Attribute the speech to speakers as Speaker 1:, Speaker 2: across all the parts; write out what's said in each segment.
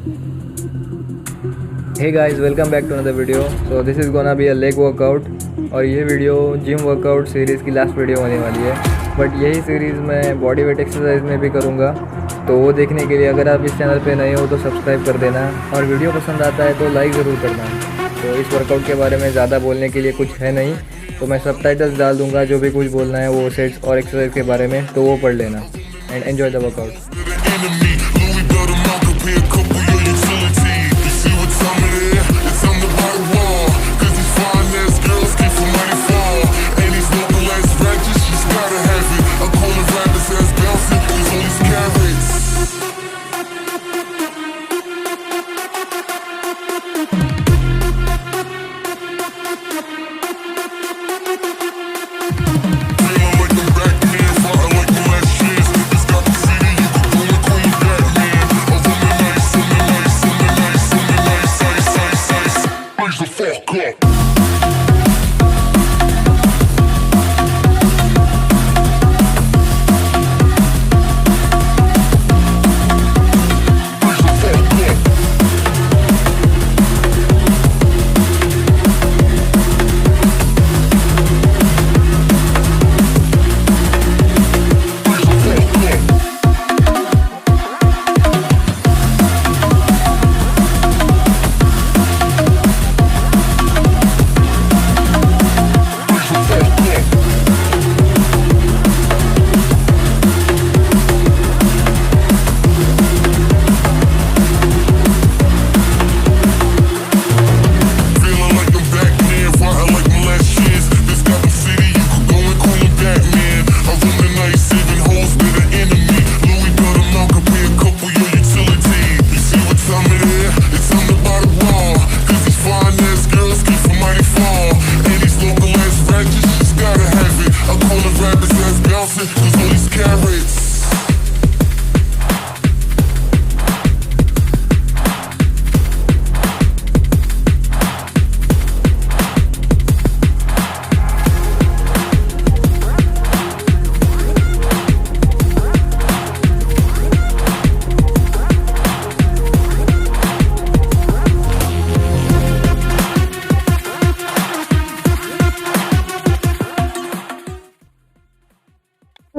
Speaker 1: Hey guys, welcome back to another video. So this is gonna be a leg workout और ये video gym workout series की last video होने वाली है. But यही series मैं बॉडी वेट एक्सरसाइज में भी करूँगा. तो वो देखने के लिए अगर आप इस चैनल पे नए हो तो सब्सक्राइब कर देना और वीडियो पसंद आता है तो लाइक ज़रूर करना. तो इस वर्कआउट के बारे में ज़्यादा बोलने के लिए कुछ है नहीं, तो मैं सबटाइटल्स डाल दूँगा. जो भी कुछ बोलना है वो सेट्स और एक्सरसाइज के बारे में तो वो पढ़ लेना. And enjoy the workout.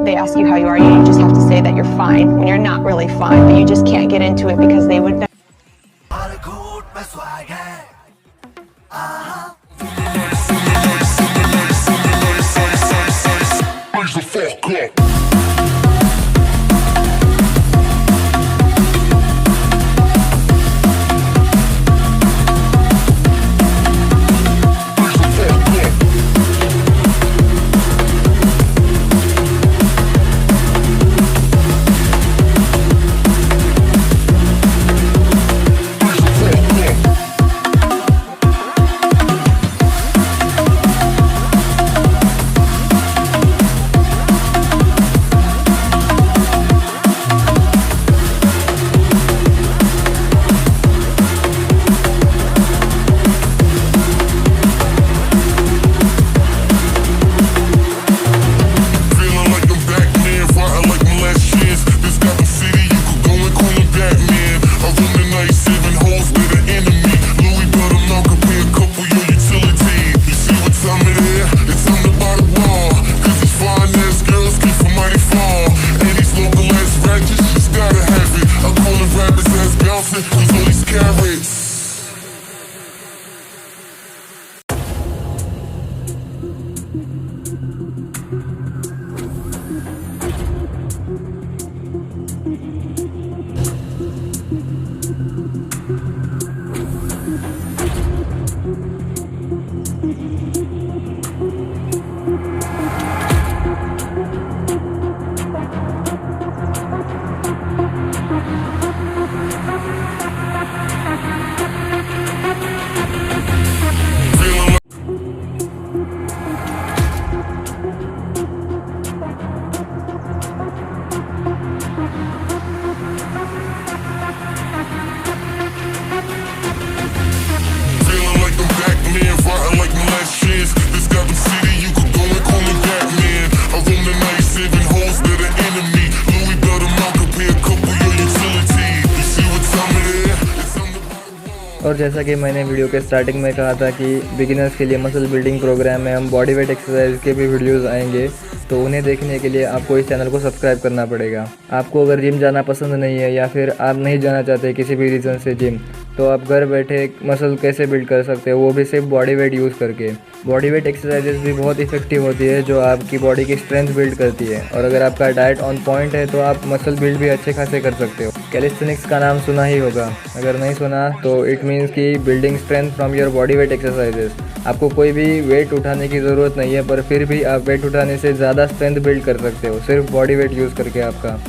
Speaker 2: They ask you how you are, you just have to say that you're fine when you're not really fine, but you just can't get into it because they would never.
Speaker 1: और जैसा कि मैंने video के starting में कहा था कि beginners के लिए मसल बिल्डिंग प्रोग्राम में हम बॉडी वेट एक्सरसाइज के भी वीडियोस आएंगे, तो उन्हें देखने के लिए आपको इस चैनल को सब्सक्राइब करना पड़ेगा। आपको अगर जिम जाना पसंद नहीं है या फिर आप नहीं जाना चाहते किसी भी रीज़न से जिम, तो आप घर बैठे मसल कैसे बिल्ड कर सकते हो, वो भी सिर्फ बॉडी वेट यूज़ करके। बॉडी वेट एक्सरसाइजेज भी बहुत इफेक्टिव होती है जो आपकी बॉडी की स्ट्रेंथ बिल्ड करती है, और अगर आपका डाइट ऑन पॉइंट है तो आप मसल बिल्ड भी अच्छे खासे कर सकते हो। कैलिस्थेनिक्स का नाम सुना ही होगा, अगर नहीं सुना तो इट मीन्स कि building strength from your body weight exercises. आपको कोई भी वेट उठाने की ज़रूरत नहीं है, पर फिर भी आप वेट उठाने से ज़्यादा स्ट्रेंथ बिल्ड कर सकते हो सिर्फ बॉडी वेट यूज़ करके आपका।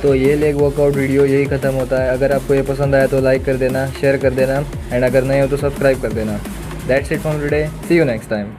Speaker 1: तो ये लेग वर्कआउट वीडियो यही ख़त्म होता है। अगर आपको ये पसंद आया तो लाइक कर देना, शेयर कर देना, एंड अगर नहीं हो तो सब्सक्राइब कर देना। That's it from today, see you next time.